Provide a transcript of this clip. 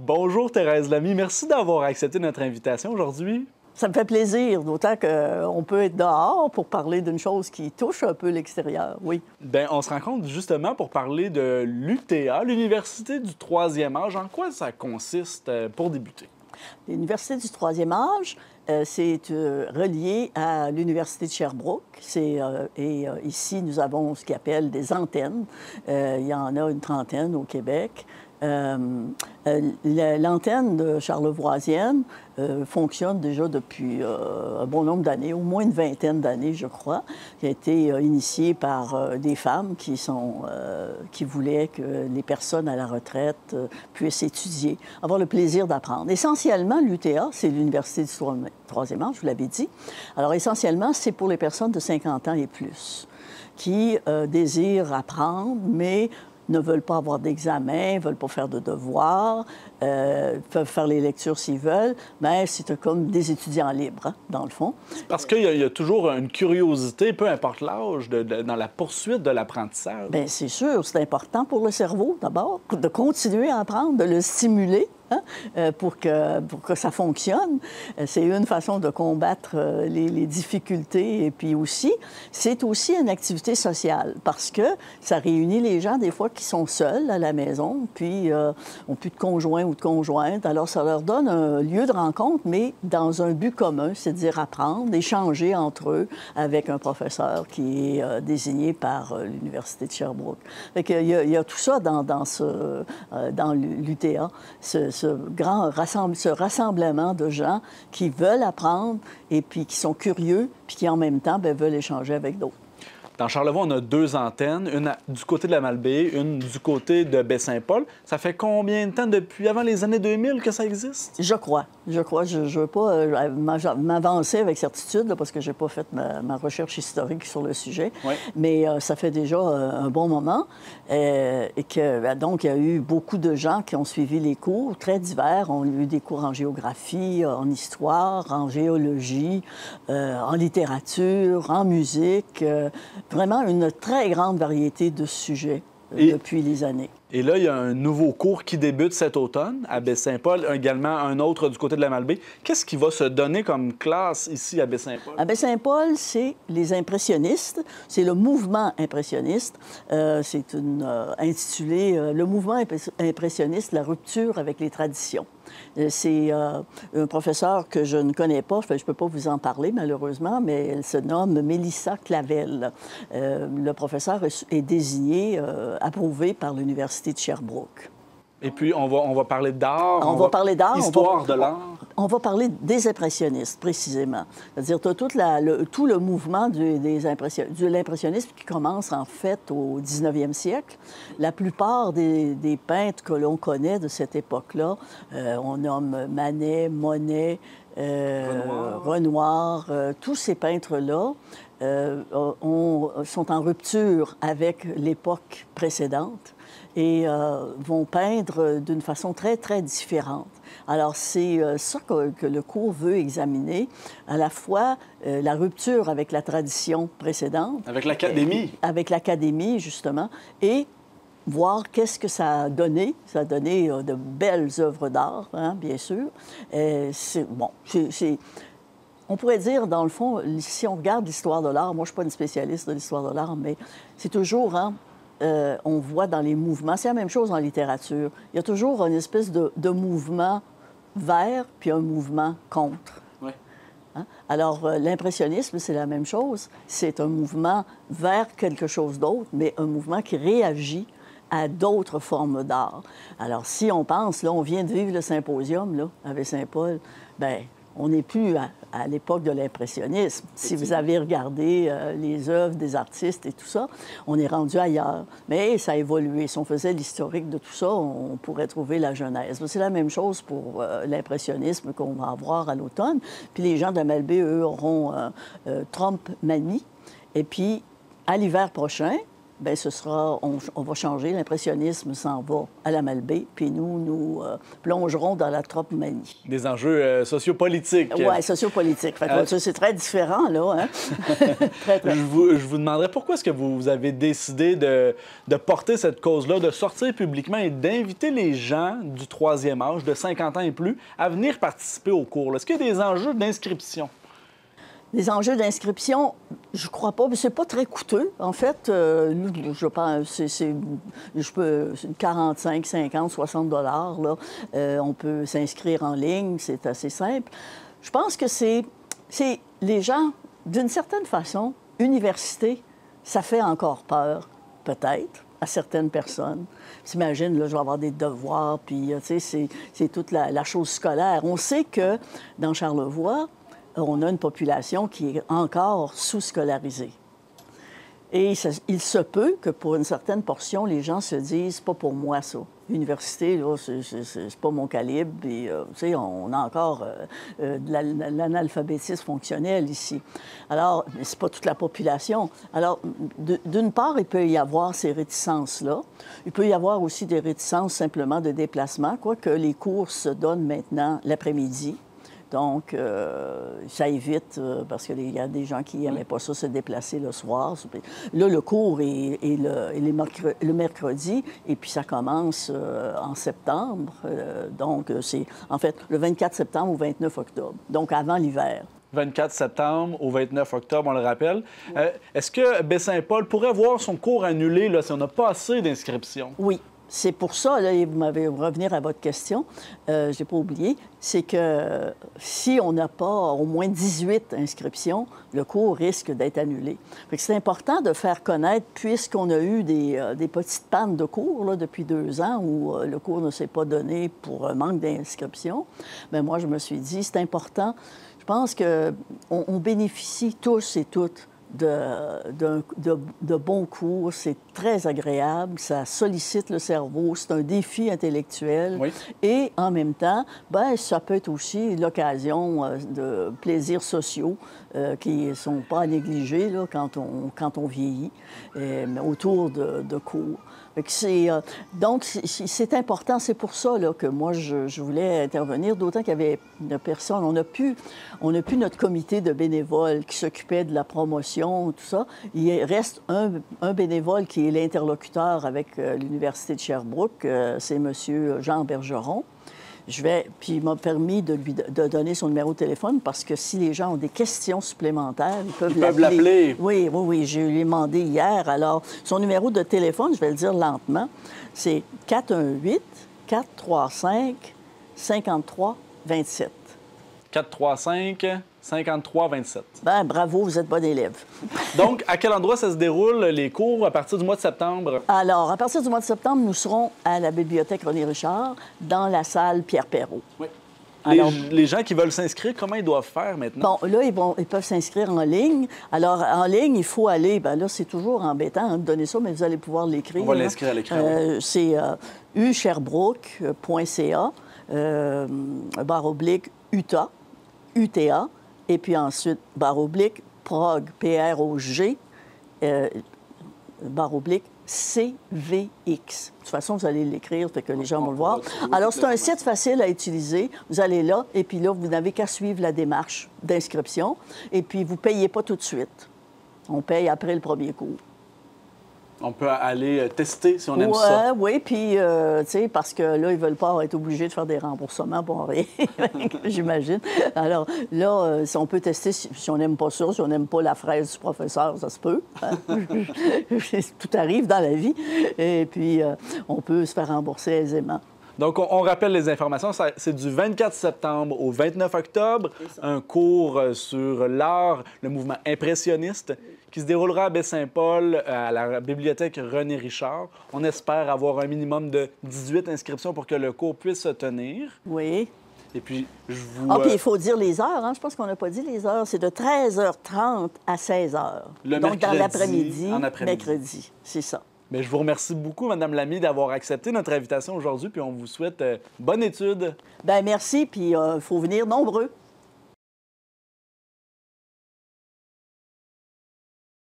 Bonjour Thérèse Lamy, merci d'avoir accepté notre invitation aujourd'hui. Ça me fait plaisir, d'autant qu'on peut être dehors pour parler d'une chose qui touche un peu l'extérieur, oui. Bien, on se rencontre justement pour parler de l'UTA, l'Université du troisième âge. En quoi ça consiste pour débuter? L'Université du troisième âge, c'est relié à l'Université de Sherbrooke. Ici, nous avons ce qu'on appelle des antennes. Il y en a une trentaine au Québec. L'antenne de Charlevoisienne fonctionne déjà depuis un bon nombre d'années, au moins une vingtaine d'années, je crois, qui a été initiée par des femmes qui voulaient que les personnes à la retraite puissent étudier, avoir le plaisir d'apprendre. Essentiellement, l'UTA, c'est l'Université du troisième âge, je vous l'avais dit. Alors, essentiellement, c'est pour les personnes de 50 ans et plus qui désirent apprendre, mais ne veulent pas avoir d'examen, ne veulent pas faire de devoirs, peuvent faire les lectures s'ils veulent, mais c'est comme des étudiants libres, hein, dans le fond. Parce qu'il y a toujours une curiosité, peu importe l'âge, dans la poursuite de l'apprentissage. Bien, c'est sûr, c'est important pour le cerveau, d'abord, de continuer à apprendre, de le stimuler. Hein, pour que ça fonctionne. C'est une façon de combattre les difficultés. Et puis aussi, c'est aussi une activité sociale parce que ça réunit les gens, des fois, qui sont seuls à la maison, puis n'ont plus de conjoint ou de conjointe. Alors, ça leur donne un lieu de rencontre, mais dans un but commun, c'est-à-dire apprendre, échanger entre eux avec un professeur qui est désigné par l'Université de Sherbrooke. Fait qu'il y a tout ça dans l'UTA, ce rassemblement de gens qui veulent apprendre et puis qui sont curieux, puis qui en même temps veulent échanger avec d'autres. Dans Charlevoix, on a deux antennes, une du côté de la Malbaie, une du côté de Baie-Saint-Paul. Ça fait combien de temps depuis avant les années 2000 que ça existe? Je crois. Je ne veux pas m'avancer avec certitude là, parce que je n'ai pas fait ma recherche historique sur le sujet. Oui. Mais ça fait déjà un bon moment. Donc, il y a eu beaucoup de gens qui ont suivi les cours, très divers. On a eu des cours en géographie, en histoire, en géologie, en littérature, en musique. Vraiment une très grande variété de sujets depuis les années. Et là, il y a un nouveau cours qui débute cet automne à Baie-Saint-Paul, également un autre du côté de la Malbaie. Qu'est-ce qui va se donner comme classe ici à Baie-Saint-Paul? À Baie-Saint-Paul, c'est les impressionnistes, c'est le mouvement impressionniste. C'est intitulé Le mouvement impressionniste, la rupture avec les traditions. C'est un professeur que je ne connais pas, je ne peux pas vous en parler malheureusement, mais elle se nomme Mélissa Clavel. Le professeur est désigné, approuvé par l'Université de Sherbrooke. Et puis, on va parler d'art. On va parler d'art. Histoire de l'art. On va parler des impressionnistes, précisément. C'est-à-dire, tu as tout le mouvement de l'impressionnisme qui commence, en fait, au 19e siècle. La plupart des peintres que l'on connaît de cette époque-là, on nomme Manet, Monet, Renoir, tous ces peintres-là sont en rupture avec l'époque précédente et vont peindre d'une façon très, très différente. Alors, c'est ça que le cours veut examiner, à la fois la rupture avec la tradition précédente. Avec l'académie. Avec l'académie, justement, et voir qu'est-ce que ça a donné. Ça a donné de belles œuvres d'art, hein, bien sûr. On pourrait dire, dans le fond, si on regarde l'histoire de l'art, moi, je ne suis pas une spécialiste de l'histoire de l'art, mais c'est toujours, hein, on voit dans les mouvements, c'est la même chose en littérature. Il y a toujours une espèce de mouvement vers, puis un mouvement contre. Oui. Hein? Alors, l'impressionnisme, c'est la même chose. C'est un mouvement vers quelque chose d'autre, mais un mouvement qui réagit à d'autres formes d'art. Alors, si on pense, là, on vient de vivre le symposium, là, à Baie-Saint-Paul, bien, on n'est plus à l'époque de l'impressionnisme. Si vous avez regardé les œuvres des artistes et tout ça, on est rendu ailleurs. Mais ça a évolué. Si on faisait l'historique de tout ça, on pourrait trouver la genèse. C'est la même chose pour l'impressionnisme qu'on va avoir à l'automne. Puis les gens de Malbaie, eux, auront Trompe-Manie. Et puis, à l'hiver prochain, bien, on va changer. L'impressionnisme s'en va à la Malbaie, puis nous plongerons dans la tropomanie. Des enjeux sociopolitiques. Oui, sociopolitiques. C'est très différent, là. Hein? Très, très. Je vous demanderais pourquoi est-ce que vous avez décidé de porter cette cause-là, de sortir publiquement et d'inviter les gens du troisième âge, de 50 ans et plus, à venir participer au cours. Est-ce qu'il y a des enjeux d'inscription? Les enjeux d'inscription, je crois pas, mais c'est pas très coûteux. En fait, je pense, c'est 45, 50, 60 $, là. On peut s'inscrire en ligne, c'est assez simple. Je pense que c'est les gens, d'une certaine façon, université, ça fait encore peur, peut-être, à certaines personnes. T'imagines, là, je vais avoir des devoirs, puis, tu sais, c'est toute la chose scolaire. On sait que dans Charlevoix, on a une population qui est encore sous-scolarisée. Et il se peut que pour une certaine portion, les gens se disent « pas pour moi, ça. L'université, là, c'est pas mon calibre. » Et, tu sais, on a encore de l'analphabétisme fonctionnel ici. Alors, c'est pas toute la population. Alors, d'une part, il peut y avoir ces réticences-là. Il peut y avoir aussi des réticences simplement de déplacement, quoique les cours se donnent maintenant l'après-midi. Donc, ça évite, parce qu'il y a des gens qui n'aimaient pas ça, se déplacer le soir. Là, le cours est le mercredi, et puis ça commence en septembre. Donc, c'est en fait le 24 septembre au 29 octobre, donc avant l'hiver. 24 septembre au 29 octobre, on le rappelle. Est-ce que Baie-Saint-Paul pourrait voir son cours annulé là, si on n'a pas assez d'inscriptions? Oui. C'est pour ça, là, vous m'avez revenir à votre question, je n'ai pas oublié, c'est que si on n'a pas au moins 18 inscriptions, le cours risque d'être annulé. C'est important de faire connaître, puisqu'on a eu des petites pannes de cours là, depuis 2 ans où le cours ne s'est pas donné pour un manque d'inscription. Bien, moi, je me suis dit, c'est important. Je pense qu'on bénéficie tous et toutes de bons cours. C'est très agréable, ça sollicite le cerveau, c'est un défi intellectuel. Oui. Et en même temps, bien, ça peut être aussi l'occasion de plaisirs sociaux qui ne sont pas à négliger là, quand on vieillit, mais autour de cours. Donc, c'est important. C'est pour ça là, que moi, je voulais intervenir, d'autant qu'il y avait une personne. On n'a plus notre comité de bénévoles qui s'occupait de la promotion, tout ça. Il reste un bénévole qui est l'interlocuteur avec l'Université de Sherbrooke. C'est M. Jean Bergeron. Puis il m'a permis de donner son numéro de téléphone parce que si les gens ont des questions supplémentaires, ils peuvent l'appeler. Oui, je lui ai demandé hier. Alors, son numéro de téléphone, je vais le dire lentement, c'est 418-435-5327. 435-5327. Bien, bravo, vous êtes bon élève. Donc, à quel endroit ça se déroule, les cours, à partir du mois de septembre? Alors, à partir du mois de septembre, nous serons à la bibliothèque René Richard, dans la salle Pierre Perrault. Oui. Alors, les gens qui veulent s'inscrire, comment ils doivent faire maintenant? Bon, là, ils peuvent s'inscrire en ligne. Alors, en ligne, il faut aller... Bien là, c'est toujours embêtant de donner ça, mais vous allez pouvoir l'écrire. On va l'inscrire à l'écran. C'est usherbrooke.ca, /UTA, UTA, et puis ensuite, /prog, P-R-O-G, /CVX. De toute façon, vous allez l'écrire, fait que les gens vont le voir. Alors, c'est un site facile à utiliser. Vous allez là, et puis là, vous n'avez qu'à suivre la démarche d'inscription, et puis vous ne payez pas tout de suite. On paye après le premier cours. On peut aller tester si on aime ça. Oui, puis, tu sais, parce que là, ils ne veulent pas être obligés de faire des remboursements pour rien, j'imagine. Alors, là, si on peut tester si on n'aime pas ça, si on n'aime pas la fraise du professeur, ça se peut. Tout arrive dans la vie. Et puis, on peut se faire rembourser aisément. Donc, on rappelle les informations. C'est du 24 septembre au 29 octobre, un cours sur l'art, le mouvement impressionniste, qui se déroulera à Baie-Saint-Paul, à la bibliothèque René Richard. On espère avoir un minimum de 18 inscriptions pour que le cours puisse se tenir. Oui. Et puis, je vous... puis il faut dire les heures, hein? Je pense qu'on n'a pas dit les heures. C'est de 13h30 à 16h. Donc, dans l'après-midi, mercredi. C'est ça. Bien, je vous remercie beaucoup, Mme Lamy, d'avoir accepté notre invitation aujourd'hui, puis on vous souhaite bonne étude. Bien, merci, puis il faut venir nombreux.